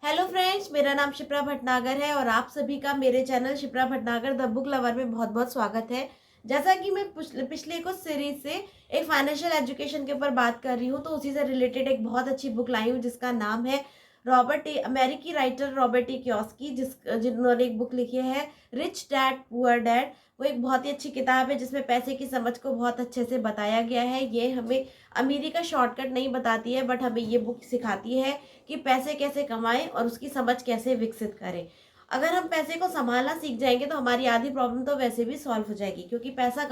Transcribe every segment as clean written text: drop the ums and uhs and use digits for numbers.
Hello friends, मेरा नाम शिप्रा भटनागर है और आप सभी का मेरे channel Shipra Bhatnagar the book lover में बहुत बहुत स्वागत है। जैसा कि मैं पिछले कुछ सीरीज से एक फाइनेंशियल एजुकेशन के ऊपर बात कर रही हूँ, तो उसी से रिलेटेड एक बहुत अच्छी बुक लाई हूँ जिसका नाम है अमेरिकी राइटर रॉबर्ट टी कियोसाकी, जिन्होंने एक बुक लिखी है रिच डैड पुअर डैड। वो एक बहुत ही अच्छी किताब है जिसमें पैसे की समझ को बहुत अच्छे से बताया गया है। ये हमें अमीरी का शॉर्टकट नहीं बताती है, बट हमें ये बुक सिखाती है कि पैसे कैसे कमाएं और उसकी समझ कैसे विकसित करें। अगर हम पैसे को संभालना सीख जाएंगे तो हमारी आधी प्रॉब्लम तो वैसे भी सॉल्व हो जाएगी, क्योंकि पैसा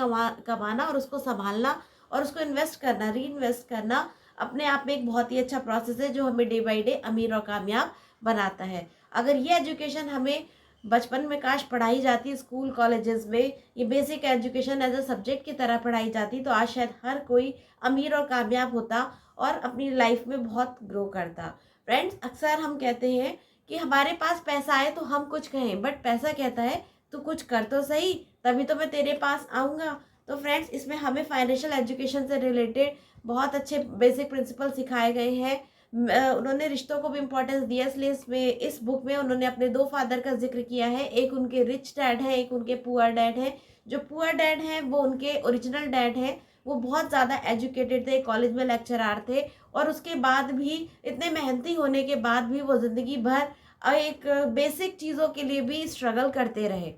कमाना और उसको संभालना और उसको इन्वेस्ट करना, री इन्वेस्ट करना अपने आप में एक बहुत ही अच्छा प्रोसेस है जो हमें डे बाई डे अमीर और कामयाब बनाता है। अगर ये एजुकेशन हमें बचपन में काश पढ़ाई जाती, स्कूल कॉलेजेस में ये basic education as a subject की तरह पढ़ाई जाती, तो आज शायद हर कोई अमीर और कामयाब होता और अपनी लाइफ में बहुत ग्रो करता। फ्रेंड्स, अक्सर हम कहते हैं कि हमारे पास पैसा आए तो हम कुछ कहें, बट पैसा कहता है तू कुछ कर तो सही, तभी तो मैं तेरे पास आऊँगा। तो फ्रेंड्स, इसमें हमें फाइनेंशियल एजुकेशन से रिलेटेड बहुत अच्छे बेसिक प्रिंसिपल सिखाए गए हैं। उन्होंने रिश्तों को भी इम्पोर्टेंस दिया, इसलिए इस बुक में उन्होंने अपने दो फादर का जिक्र किया है। एक उनके रिच डैड है, एक उनके पुअर डैड है। जो पुअर डैड हैं वो उनके ओरिजिनल डैड हैं। वो बहुत ज़्यादा एजुकेटेड थे, कॉलेज में लेक्चरार थे, और उसके बाद भी इतने मेहनती होने के बाद भी वो ज़िंदगी भर एक बेसिक चीज़ों के लिए भी स्ट्रगल करते रहे।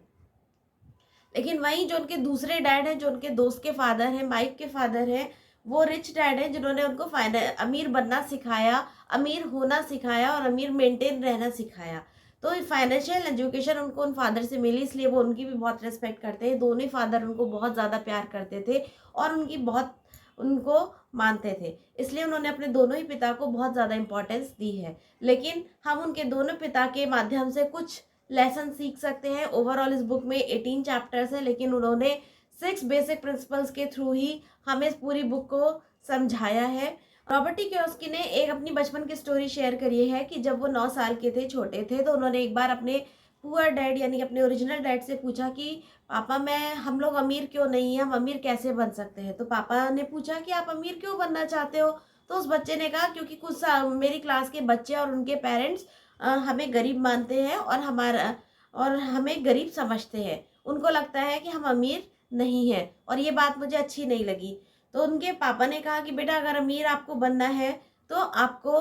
लेकिन वहीं जो उनके दूसरे डैड हैं, जो उनके दोस्त के फादर हैं, माइक के फादर हैं, वो रिच डैड हैं जिन्होंने उनको अमीर बनना सिखाया, अमीर होना सिखाया और अमीर मेंटेन रहना सिखाया। तो फाइनेंशियल एजुकेशन उनको उन फादर से मिली, इसलिए वो उनकी भी बहुत रिस्पेक्ट करते हैं। दोनों ही फादर उनको बहुत ज़्यादा प्यार करते थे और उनकी बहुत उनको मानते थे, इसलिए उन्होंने अपने दोनों ही पिता को बहुत ज़्यादा इम्पोर्टेंस दी है। लेकिन हम उनके दोनों पिता के माध्यम से कुछ लेसन सीख सकते हैं। ओवरऑल इस बुक में 18 चैप्टर्स हैं, लेकिन उन्होंने 6 बेसिक प्रिंसिपल्स के थ्रू ही हमें इस पूरी बुक को समझाया है। रॉबर्ट टी कियोसाकी ने एक अपनी बचपन की स्टोरी शेयर करी है कि जब वो 9 साल के थे, छोटे थे, तो उन्होंने एक बार अपने पुअर डैड यानी अपने ओरिजिनल डैड से पूछा कि पापा, मैं हम लोग अमीर क्यों नहीं हैं, हम अमीर कैसे बन सकते हैं। तो पापा ने पूछा कि आप अमीर क्यों बनना चाहते हो। तो उस बच्चे ने कहा क्योंकि मेरी क्लास के बच्चे और उनके पेरेंट्स हमें गरीब मानते हैं और हमें गरीब समझते हैं। उनको लगता है कि हम अमीर नहीं हैं और ये बात मुझे अच्छी नहीं लगी। तो उनके पापा ने कहा कि बेटा, अगर अमीर आपको बनना है तो आपको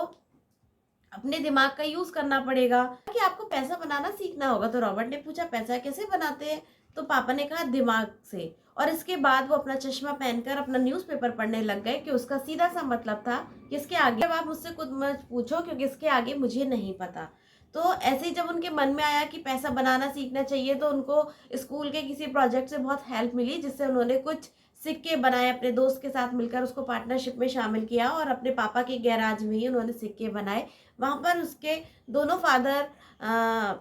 अपने दिमाग का यूज करना पड़ेगा, कि आपको पैसा बनाना सीखना होगा। तो रॉबर्ट ने पूछा पैसा कैसे बनाते हैं। तो पापा ने कहा दिमाग से। और इसके बाद वो अपना चश्मा पहनकर अपना न्यूज़पेपर पढ़ने लग गए, कि उसका सीधा सा मतलब था कि इसके आगे अब आप मुझसे खुद मत पूछो, क्योंकि इसके आगे मुझे नहीं पता। तो ऐसे ही जब उनके मन में आया कि पैसा बनाना सीखना चाहिए, तो उनको स्कूल के किसी प्रोजेक्ट से बहुत हेल्प मिली, जिससे उन्होंने कुछ सिक्के बनाए, अपने दोस्त के साथ मिलकर उसको पार्टनरशिप में शामिल किया और अपने पापा के गैराज में ही उन्होंने सिक्के बनाए। वहाँ पर उसके दोनों फादर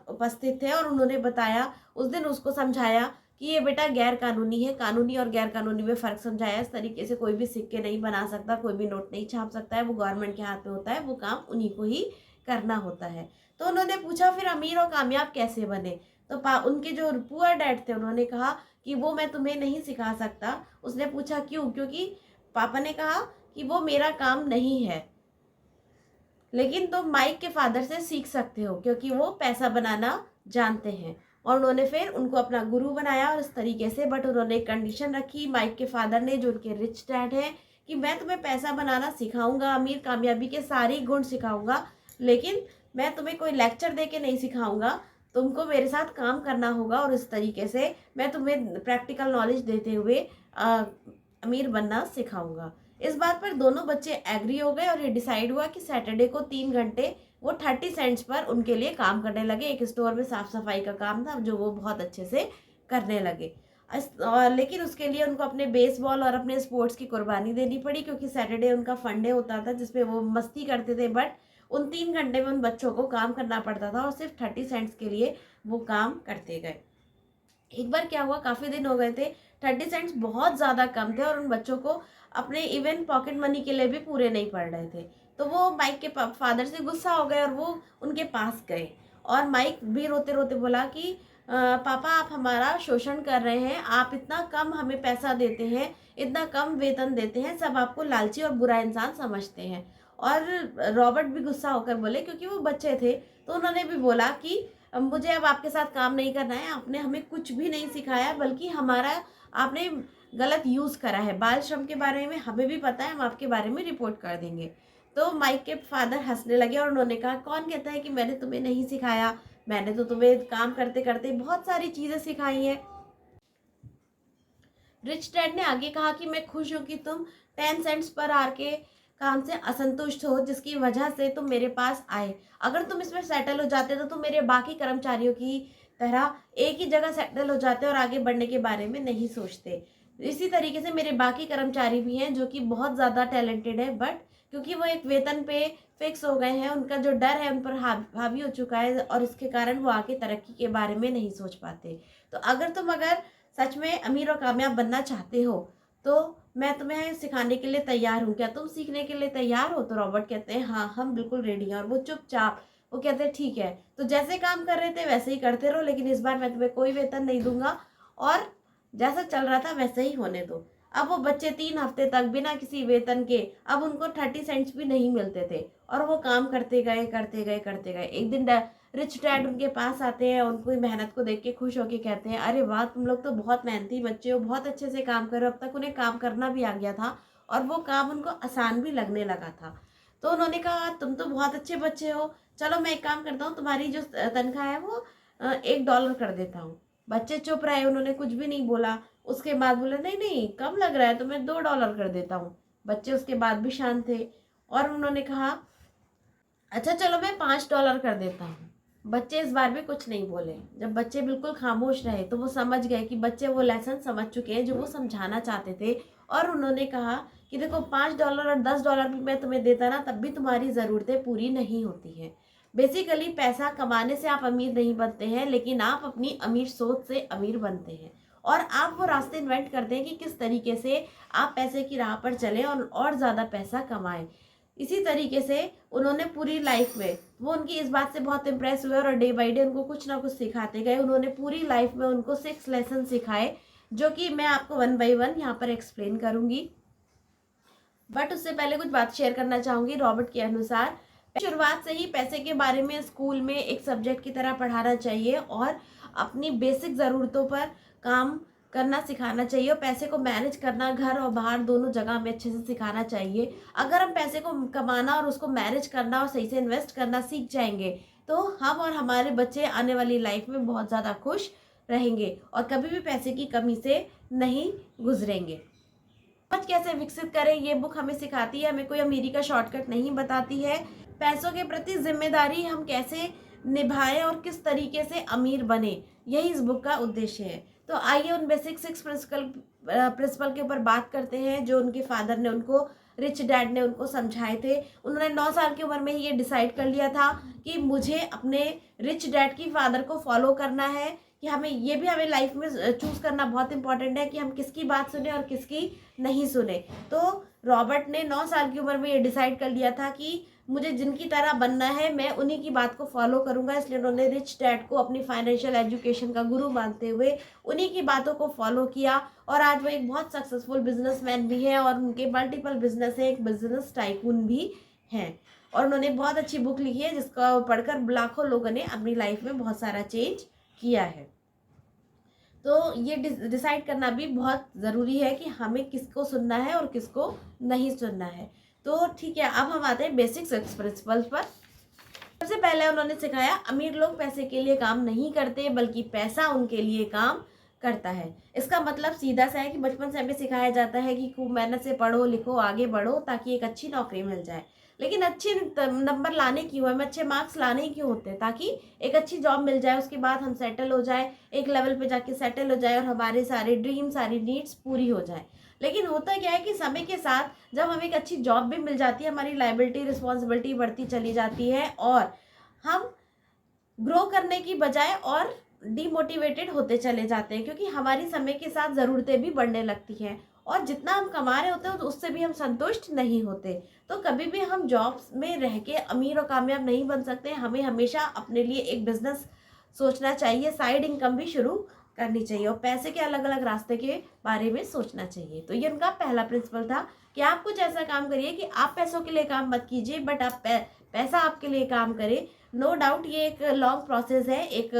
उपस्थित थे और उन्होंने बताया, उस दिन उसको समझाया कि ये बेटा गैर कानूनी है, कानूनी और गैर कानूनी में फ़र्क समझाया। इस तरीके से कोई भी सिक्के नहीं बना सकता, कोई भी नोट नहीं छाप सकता है, वो गवर्नमेंट के हाथ में होता है, वो काम उन्हीं को ही करना होता है। तो उन्होंने पूछा फिर अमीर और कामयाब कैसे बने। तो उनके जो पुअर डैड थे उन्होंने कहा कि वो मैं तुम्हें नहीं सिखा सकता। उसने पूछा क्यों, क्योंकि पापा ने कहा कि वो मेरा काम नहीं है, लेकिन तुम माइक के फादर से सीख सकते हो क्योंकि वो पैसा बनाना जानते हैं। और उन्होंने फिर उनको अपना गुरु बनाया और इस तरीके से, बट उन्होंने एक कंडीशन रखी माइक के फादर ने, जो उनके रिच डैड हैं, कि मैं तुम्हें पैसा बनाना सिखाऊंगा, अमीर कामयाबी के सारे गुण सिखाऊंगा, लेकिन मैं तुम्हें कोई लेक्चर दे के नहीं सिखाऊंगा, तुमको मेरे साथ काम करना होगा और इस तरीके से मैं तुम्हें प्रैक्टिकल नॉलेज देते हुए अमीर बनना सिखाऊंगा। इस बात पर दोनों बच्चे एग्री हो गए और ये डिसाइड हुआ कि सैटरडे को 3 घंटे वो 30 सेंट्स पर उनके लिए काम करने लगे। एक स्टोर में साफ सफाई का काम था जो वो बहुत अच्छे से करने लगे। लेकिन उसके लिए उनको अपने बेसबॉल और अपने स्पोर्ट्स की कुर्बानी देनी पड़ी, क्योंकि सैटरडे उनका फंडे होता था जिसपे वो मस्ती करते थे, बट उन 3 घंटे में उन बच्चों को काम करना पड़ता था और सिर्फ 30 सेंट्स के लिए वो काम करते गए। एक बार क्या हुआ, काफ़ी दिन हो गए थे, 30 सेंट्स बहुत ज़्यादा कम थे और उन बच्चों को अपने इवन पॉकेट मनी के लिए भी पूरे नहीं पड़ रहे थे। तो वो माइक के फादर से गुस्सा हो गए और वो उनके पास गए और माइक भी रोते रोते बोला कि पापा, आप हमारा शोषण कर रहे हैं, आप इतना कम हमें पैसा देते हैं, इतना कम वेतन देते हैं, सब आपको लालची और बुरा इंसान समझते हैं। और रॉबर्ट भी गुस्सा होकर बोले, क्योंकि वो बच्चे थे, तो उन्होंने भी बोला कि मुझे अब आपके साथ काम नहीं करना है, आपने हमें कुछ भी नहीं सिखाया, बल्कि हमारा आपने गलत यूज़ करा है। बाल श्रम के बारे में हमें भी पता है, हम आपके बारे में रिपोर्ट कर देंगे। तो माइक के फादर हंसने लगे और उन्होंने कहा, कौन कहता है कि मैंने तुम्हें नहीं सिखाया, मैंने तो तुम्हें काम करते करते बहुत सारी चीज़ें सिखाई हैं। रिच डैड ने आगे कहा कि मैं खुश हूँ कि तुम 10 सेंट्स पर आवर के काम से असंतुष्ट हो, जिसकी वजह से तुम मेरे पास आए। अगर तुम इसमें सेटल हो जाते तो तुम मेरे बाकी कर्मचारियों की तरह एक ही जगह सेटल हो जाते और आगे बढ़ने के बारे में नहीं सोचते। इसी तरीके से मेरे बाकी कर्मचारी भी हैं जो कि बहुत ज़्यादा टैलेंटेड है, बट क्योंकि वो एक वेतन पे फिक्स हो गए हैं, उनका जो डर है उन पर हावी हो चुका है और इसके कारण वो आगे तरक्की के बारे में नहीं सोच पाते। तो अगर सच में अमीर और कामयाब बनना चाहते हो तो मैं तुम्हें सिखाने के लिए तैयार हूँ, क्या तुम सीखने के लिए तैयार हो? तो रॉबर्ट कहते हैं, हाँ हम बिल्कुल रेडी हैं। और वो चुपचाप वो कहते हैं, ठीक है, तो जैसे काम कर रहे थे वैसे ही करते रहो, लेकिन इस बार मैं तुम्हें कोई वेतन नहीं दूंगा और जैसा चल रहा था वैसे ही होने दो। अब वो बच्चे 3 हफ्ते तक बिना किसी वेतन के, अब उनको 30 सेंट्स भी नहीं मिलते थे और वो काम करते गए करते गए करते गए। एक दिन रिच डैड उनके पास आते हैं, उनको मेहनत को देख के खुश होके कहते हैं, अरे वाह, तुम लोग तो बहुत मेहनती बच्चे हो, बहुत अच्छे से काम कर रहे हो। अब तक उन्हें काम करना भी आ गया था और वो काम उनको आसान भी लगने लगा था। तो उन्होंने कहा, तुम तो बहुत अच्छे बच्चे हो, चलो मैं एक काम करता हूँ, तुम्हारी जो तनख्वाह है वो $1 कर देता हूँ। बच्चे चुप रहे, उन्होंने कुछ भी नहीं बोला। उसके बाद बोले, नहीं नहीं कम लग रहा है, तो मैं $2 कर देता हूँ। बच्चे उसके बाद भी शांत थे और उन्होंने कहा, अच्छा चलो मैं $5 कर देता हूँ। बच्चे इस बार भी कुछ नहीं बोले। जब बच्चे बिल्कुल खामोश रहे तो वो समझ गए कि बच्चे वो लेसन समझ चुके हैं जो वो समझाना चाहते थे। और उन्होंने कहा कि देखो, $5 और $10 भी मैं तुम्हें देता ना, तब भी तुम्हारी ज़रूरतें पूरी नहीं होती हैं। बेसिकली पैसा कमाने से आप अमीर नहीं बनते हैं, लेकिन आप अपनी अमीर सोच से अमीर बनते हैं। और आप वो रास्ते इन्वेंट करते हैं कि किस तरीके से आप पैसे की राह पर चलें और ज़्यादा पैसा कमाएं। इसी तरीके से उन्होंने पूरी लाइफ में, वो उनकी इस बात से बहुत इम्प्रेस हुए और डे बाई डे उनको कुछ ना कुछ सिखाते गए। उन्होंने पूरी लाइफ में उनको 6 लेसन सिखाए, जो कि मैं आपको 1 बाई 1 यहाँ पर एक्सप्लेन करूँगी। बट उससे पहले कुछ बात शेयर करना चाहूँगी। रॉबर्ट के अनुसार शुरुआत से ही पैसे के बारे में स्कूल में एक सब्जेक्ट की तरह पढ़ाना चाहिए और अपनी बेसिक ज़रूरतों पर काम करना सिखाना चाहिए और पैसे को मैनेज करना घर और बाहर दोनों जगह में अच्छे से सिखाना चाहिए। अगर हम पैसे को कमाना और उसको मैनेज करना और सही से इन्वेस्ट करना सीख जाएंगे तो हम और हमारे बच्चे आने वाली लाइफ में बहुत ज़्यादा खुश रहेंगे और कभी भी पैसे की कमी से नहीं गुजरेंगे। समझ कैसे विकसित करें, ये बुक हमें सिखाती है, हमें कोई अमीरी का शॉर्टकट नहीं बताती है। पैसों के प्रति जिम्मेदारी हम कैसे निभाएं और किस तरीके से अमीर बने, यही इस बुक का उद्देश्य है। तो आइए उन बेसिक 6 प्रिंसिपल के ऊपर बात करते हैं जो उनके फादर ने उनको, रिच डैड ने उनको समझाए थे। उन्होंने 9 साल की उम्र में ही ये डिसाइड कर लिया था कि मुझे अपने रिच डैड की फादर को फॉलो करना है, कि हमें लाइफ में चूज़ करना बहुत इंपॉर्टेंट है कि हम किसकी बात सुने और किसकी नहीं सुने। तो रॉबर्ट ने 9 साल की उम्र में ये डिसाइड कर लिया था कि मुझे जिनकी तरह बनना है मैं उन्हीं की बात को फॉलो करूंगा। इसलिए उन्होंने रिच डैड को अपनी फाइनेंशियल एजुकेशन का गुरु मानते हुए उन्हीं की बातों को फॉलो किया और आज वो एक बहुत सक्सेसफुल बिजनेसमैन भी हैं और उनके मल्टीपल बिजनेस है, एक बिजनेस टाइकून भी हैं। और उन्होंने बहुत अच्छी बुक लिखी है जिसका पढ़कर लाखों लोगों ने अपनी लाइफ में बहुत सारा चेंज किया है। तो ये डिसाइड करना भी बहुत ज़रूरी है कि हमें किसको सुनना है और किसको नहीं सुनना है। तो ठीक है, अब हम आते हैं बेसिक 6 प्रिंसिपल्स पर। सबसे पहले उन्होंने सिखाया, अमीर लोग पैसे के लिए काम नहीं करते बल्कि पैसा उनके लिए काम करता है। इसका मतलब सीधा सा है कि बचपन से हमें सिखाया जाता है कि खूब मेहनत से पढ़ो लिखो आगे बढ़ो ताकि एक अच्छी नौकरी मिल जाए। लेकिन अच्छे नंबर लाने क्यों, हमें अच्छे मार्क्स लाने क्यों होते हैं? ताकि एक अच्छी जॉब मिल जाए, उसके बाद हम सेटल हो जाए, एक लेवल पे जाके सेटल हो जाए और हमारे सारे ड्रीम सारी नीड्स पूरी हो जाए। लेकिन होता क्या है कि समय के साथ जब हमें एक अच्छी जॉब भी मिल जाती है, हमारी लायबिलिटी रिस्पॉन्सिबिलिटी बढ़ती चली जाती है और हम ग्रो करने की बजाय और डीमोटिवेटेड होते चले जाते हैं, क्योंकि हमारी समय के साथ ज़रूरतें भी बढ़ने लगती हैं और जितना हम कमा रहे होते हैं तो उससे भी हम संतुष्ट नहीं होते। तो कभी भी हम जॉब्स में रह के अमीर और कामयाब नहीं बन सकते। हमें हमेशा अपने लिए एक बिजनेस सोचना चाहिए, साइड इनकम भी शुरू करनी चाहिए और पैसे के अलग अलग रास्ते के बारे में सोचना चाहिए। तो ये उनका पहला प्रिंसिपल था कि आप कुछ ऐसा काम करिए कि आप पैसों के लिए काम मत कीजिए, बट आप पैसा आपके लिए काम करे। नो डाउट ये एक लॉन्ग प्रोसेस है, एक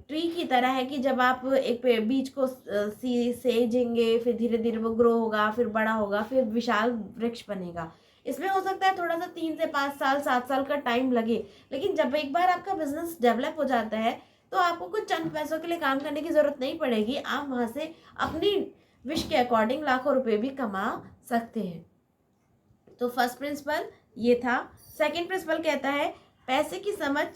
ट्री की तरह है कि जब आप एक बीज को सेजेंगे, फिर धीरे धीरे वो ग्रो होगा, फिर बड़ा होगा, फिर विशाल वृक्ष बनेगा। इसमें हो सकता है थोड़ा सा 3 से 5 साल 7 साल का टाइम लगे, लेकिन जब एक बार आपका बिजनेस डेवलप हो जाता है तो आपको कुछ चंद पैसों के लिए काम करने की जरूरत नहीं पड़ेगी। आप वहां से अपनी विश के अकॉर्डिंग लाखों रुपए भी कमा सकते हैं। तो फर्स्ट प्रिंसिपल ये था। सेकंड प्रिंसिपल कहता है पैसे की समझ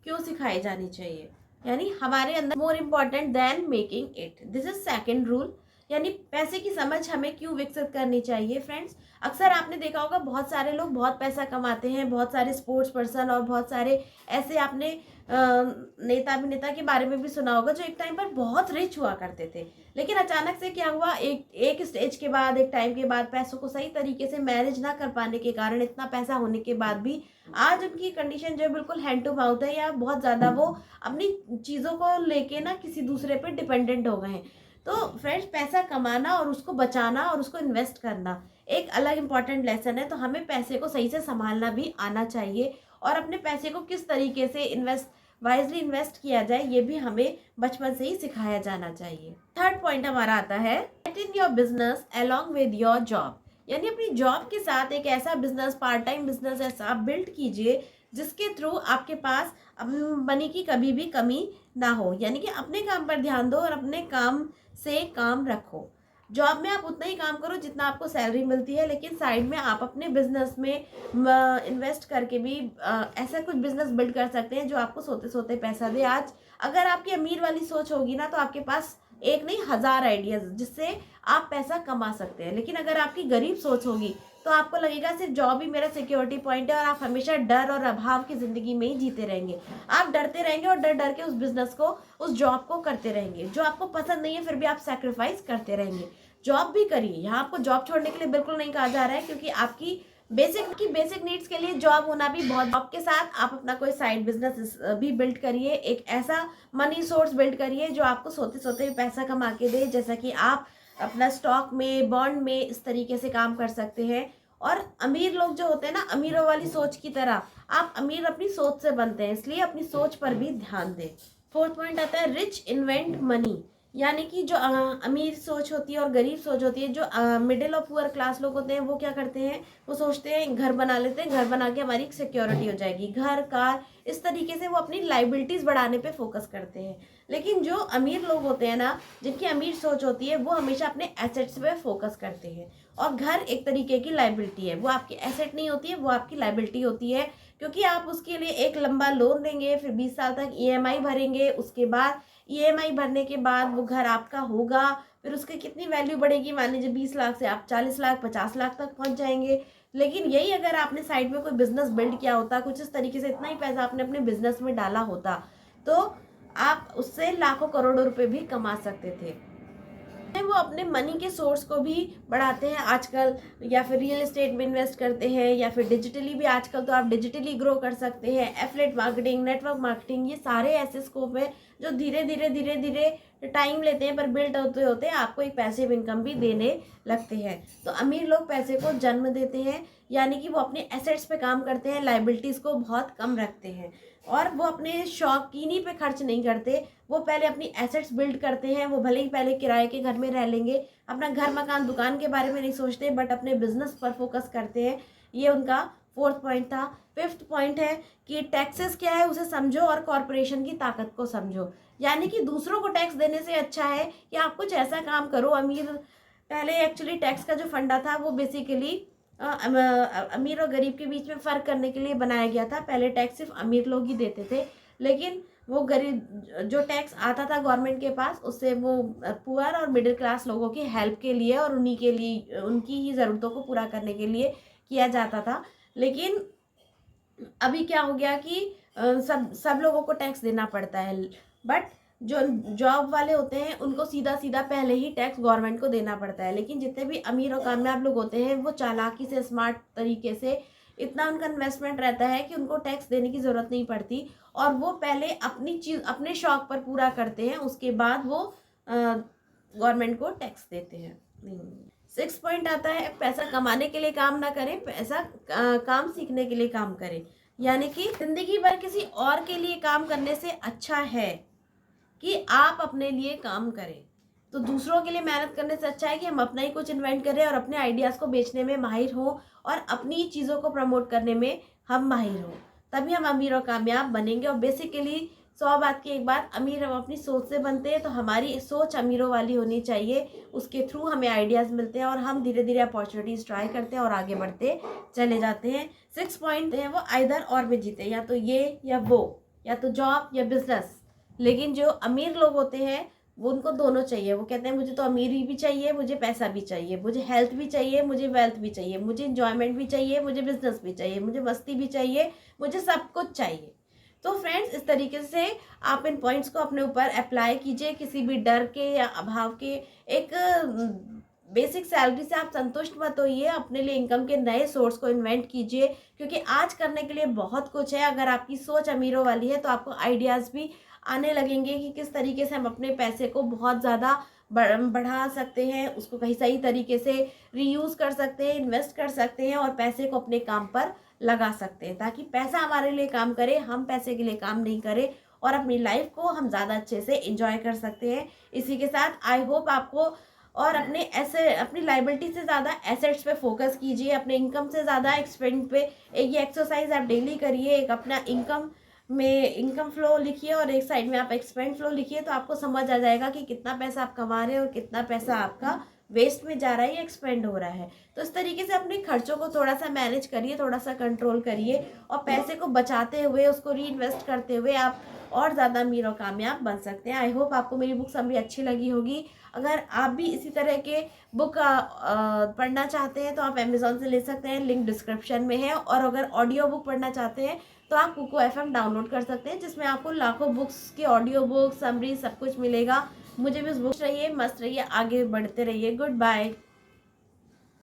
क्यों सिखाई जानी चाहिए, यानी हमारे अंदर more important then making it. This is second rule, यानी पैसे की समझ हमें क्यों विकसित करनी चाहिए। फ्रेंड्स, अक्सर आपने देखा होगा बहुत सारे लोग बहुत पैसा कमाते हैं, बहुत सारे स्पोर्ट्स पर्सन और बहुत सारे ऐसे आपने नेता अभिनेता के बारे में भी सुना होगा जो एक टाइम पर बहुत रिच हुआ करते थे, लेकिन अचानक से क्या हुआ, एक स्टेज के बाद, एक टाइम के बाद पैसों को सही तरीके से मैनेज ना कर पाने के कारण, इतना पैसा होने के बाद भी आज उनकी कंडीशन जो है बिल्कुल हैंड टू माउथ है, या बहुत ज़्यादा वो अपनी चीज़ों को लेके ना किसी दूसरे पे डिपेंडेंट हो गए हैं। तो फ्रेंड्स, पैसा कमाना और उसको बचाना और उसको इन्वेस्ट करना एक अलग इंपॉर्टेंट लेसन है। तो हमें पैसे को सही से संभालना भी आना चाहिए, और अपने पैसे को किस तरीके से वाइजली इन्वेस्ट किया जाए ये भी हमें बचपन से ही सिखाया जाना चाहिए। थर्ड पॉइंट हमारा आता है in your business along with your job, यानी अपनी जॉब के साथ एक ऐसा बिजनेस, पार्ट टाइम बिजनेस ऐसा बिल्ड कीजिए जिसके थ्रू आपके पास मनी की कभी भी कमी ना हो। यानी कि अपने काम पर ध्यान दो और अपने काम से काम रखो। जॉब में आप उतना ही काम करो जितना आपको सैलरी मिलती है, लेकिन साइड में आप अपने बिजनेस में इन्वेस्ट करके भी ऐसा कुछ बिजनेस बिल्ड कर सकते हैं जो आपको सोते सोते पैसा दे। आज अगर आपकी अमीर वाली सोच होगी ना, तो आपके पास एक नहीं 1000 आइडियाज जिससे आप पैसा कमा सकते हैं। लेकिन अगर आपकी गरीब सोच होगी तो आपको लगेगा सिर्फ जॉब ही मेरा सिक्योरिटी पॉइंट है, और आप हमेशा डर और अभाव की जिंदगी में ही जीते रहेंगे। आप डरते रहेंगे और डर डर के उस बिजनेस को, उस जॉब को करते रहेंगे जो आपको पसंद नहीं है, फिर भी आप सैक्रिफाइस करते रहेंगे। जॉब भी करिए, यहाँ आपको जॉब छोड़ने के लिए बिल्कुल नहीं कहा जा रहा है, क्योंकि आपकी बेसिक नीड्स के लिए जॉब होना भी बहुत। जॉब के साथ आप अपना कोई साइड बिजनेस भी बिल्ड करिए, एक ऐसा मनी सोर्स बिल्ड करिए जो आपको सोते सोते पैसा कमा के दे, जैसा कि आप अपना स्टॉक में, बॉन्ड में इस तरीके से काम कर सकते हैं। और अमीर लोग जो होते हैं ना, अमीरों वाली सोच की तरह आप अमीर अपनी सोच से बनते हैं, इसलिए अपनी सोच पर भी ध्यान दें। फोर्थ पॉइंट आता है रिच इन्वेंट मनी, यानी कि जो अमीर सोच होती है और गरीब सोच होती है, जो मिडिल और पुअर क्लास लोग होते हैं वो क्या करते हैं, वो सोचते हैं घर बना लेते हैं, घर बना के हमारी सिक्योरिटी हो जाएगी, घर कार, इस तरीके से वो अपनी लाइबिलिटीज बढ़ाने पे फोकस करते हैं। लेकिन जो अमीर लोग होते हैं ना, जिनकी अमीर सोच होती है, वो हमेशा अपने एसेट्स पे फोकस करते हैं। और घर एक तरीके की लाइबिलिटी है, वो आपकी एसेट नहीं होती है, वो आपकी लाइबिलिटी होती है, क्योंकि आप उसके लिए एक लंबा लोन देंगे, फिर 20 साल तक ईएमआई भरेंगे, उसके बाद ईएमआई भरने के बाद वो घर आपका होगा, फिर उसकी कितनी वैल्यू बढ़ेगी, मान लीजिए 20 लाख से आप 40 लाख 50 लाख तक पहुंच जाएंगे। लेकिन यही अगर आपने साइड में कोई बिजनेस बिल्ड किया होता, कुछ इस तरीके से इतना ही पैसा आपने अपने बिजनेस में डाला होता, तो आप उससे लाखों करोड़ों रुपए भी कमा सकते थे। वो अपने मनी के सोर्स को भी बढ़ाते हैं आजकल, या फिर रियल एस्टेट में इन्वेस्ट करते हैं, या फिर डिजिटली भी आजकल तो आप डिजिटली ग्रो कर सकते हैं। एफिलिएट मार्केटिंग, नेटवर्क मार्केटिंग, ये सारे ऐसे स्कोप है जो धीरे धीरे टाइम लेते हैं, पर बिल्ड होते होते आपको एक पैसिव इनकम भी देने लगते हैं। तो अमीर लोग पैसे को जन्म देते हैं, यानी कि वो अपने एसेट्स पे काम करते हैं, लाइबिलिटीज को बहुत कम रखते हैं, और वो अपने शौकीनी पे खर्च नहीं करते। वो पहले अपनी एसेट्स बिल्ड करते हैं। वो भले ही पहले किराए के घर में रह लेंगे, अपना घर मकान दुकान के बारे में नहीं सोचते, बट अपने बिजनेस पर फोकस करते हैं। ये उनका फोर्थ पॉइंट था। फिफ्थ पॉइंट है कि टैक्सेस क्या है उसे समझो और कॉरपोरेशन की ताकत को समझो, यानी कि दूसरों को टैक्स देने से अच्छा है कि आप कुछ ऐसा काम करो। पहले एक्चुअली टैक्स का जो फंडा था वो बेसिकली अमीर और गरीब के बीच में फ़र्क करने के लिए बनाया गया था। पहले टैक्स सिर्फ अमीर लोग ही देते थे, लेकिन वो गरीब जो टैक्स आता था गवर्नमेंट के पास, उससे वो पुअर और मिडिल क्लास लोगों की हेल्प के लिए और उन्हीं के लिए, उनकी ही ज़रूरतों को पूरा करने के लिए किया जाता था। लेकिन अभी क्या हो गया कि सब लोगों को टैक्स देना पड़ता है, बट जो जॉब वाले होते हैं उनको सीधा सीधा पहले ही टैक्स गवर्नमेंट को देना पड़ता है। लेकिन जितने भी अमीर और कामयाब लोग होते हैं वो चालाकी से, स्मार्ट तरीके से, इतना उनका इन्वेस्टमेंट रहता है कि उनको टैक्स देने की ज़रूरत नहीं पड़ती, और वो पहले अपनी चीज़ अपने शौक पर पूरा करते हैं, उसके बाद वो गवर्नमेंट को टैक्स देते हैं। 6 पॉइंट आता है, पैसा कमाने के लिए काम ना करें, पैसा काम सीखने के लिए काम करें। यानी कि जिंदगी भर किसी और के लिए काम करने से अच्छा है कि आप अपने लिए काम करें। तो दूसरों के लिए मेहनत करने से अच्छा है कि हम अपना ही कुछ इन्वेंट करें और अपने आइडियाज़ को बेचने में माहिर हों और अपनी चीज़ों को प्रमोट करने में हम माहिर हों। तभी हम अमीर और कामयाब बनेंगे। और बेसिकली 100 बात की एक बात, अमीर हम अपनी सोच से बनते हैं, तो हमारी सोच अमीरों वाली होनी चाहिए। उसके थ्रू हमें आइडियाज़ मिलते हैं और हम धीरे धीरे अपॉर्चुनिटीज़ ट्राई करते हैं और आगे बढ़ते चले जाते हैं। 6 पॉइंट हैं वो आइदर और में जीते, या तो ये या वो, या तो जॉब या बिजनेस। लेकिन जो अमीर लोग होते हैं वो उनको दोनों चाहिए। वो कहते हैं मुझे तो अमीरी भी चाहिए, मुझे पैसा भी चाहिए, मुझे हेल्थ भी चाहिए, मुझे वेल्थ भी चाहिए, मुझे इंजॉयमेंट भी चाहिए, मुझे बिजनेस भी चाहिए, मुझे मस्ती भी चाहिए, मुझे सब कुछ चाहिए। तो फ्रेंड्स, इस तरीके से आप इन पॉइंट्स को अपने ऊपर अप्लाई कीजिए। किसी भी डर के या अभाव के, एक बेसिक सैलरी से आप संतुष्ट मत होइए। अपने लिए इनकम के नए सोर्स को इन्वेंट कीजिए, क्योंकि आज करने के लिए बहुत कुछ है। अगर आपकी सोच अमीरों वाली है तो आपको आइडियाज़ भी आने लगेंगे कि किस तरीके से हम अपने पैसे को बहुत ज़्यादा बढ़ा सकते हैं, उसको कहीं सही तरीके से रीयूज़ कर सकते हैं, इन्वेस्ट कर सकते हैं और पैसे को अपने काम पर लगा सकते हैं, ताकि पैसा हमारे लिए काम करे, हम पैसे के लिए काम नहीं करें और अपनी लाइफ को हम ज़्यादा अच्छे से एंजॉय कर सकते हैं। इसी के साथ आई होप आपको, और अपने ऐसे अपनी लाइबिलिटी से ज़्यादा एसेट्स पे फोकस कीजिए, अपने इनकम से ज़्यादा एक्सपेंड पे। एक ये एक्सरसाइज आप डेली करिए, एक अपना इनकम में इनकम फ्लो लिखिए और एक साइड में आप एक्सपेंड फ्लो लिखिए, तो आपको समझ आ जाएगा कि कितना पैसा आप कमा रहे हैं और कितना पैसा आपका वेस्ट में जा रहा है या एक्सपेंड हो रहा है। तो इस तरीके से अपने खर्चों को थोड़ा सा मैनेज करिए, थोड़ा सा कंट्रोल करिए और पैसे को बचाते हुए उसको री इन्वेस्ट करते हुए आप और ज़्यादा अमीर और कामयाब बन सकते हैं। आई होप आपको मेरी बुक समरी अच्छी लगी होगी। अगर आप भी इसी तरह के बुक पढ़ना चाहते हैं तो आप अमेज़ॉन से ले सकते हैं, लिंक डिस्क्रिप्शन में है। और अगर ऑडियो बुक पढ़ना चाहते हैं तो आप कुको FM डाउनलोड कर सकते हैं, जिसमें आपको लाखों बुक्स की ऑडियो बुक समरी सब कुछ मिलेगा। मुझे भी उस बुक रहिए, मस्त रहिए, आगे बढ़ते रहिए। Good bye.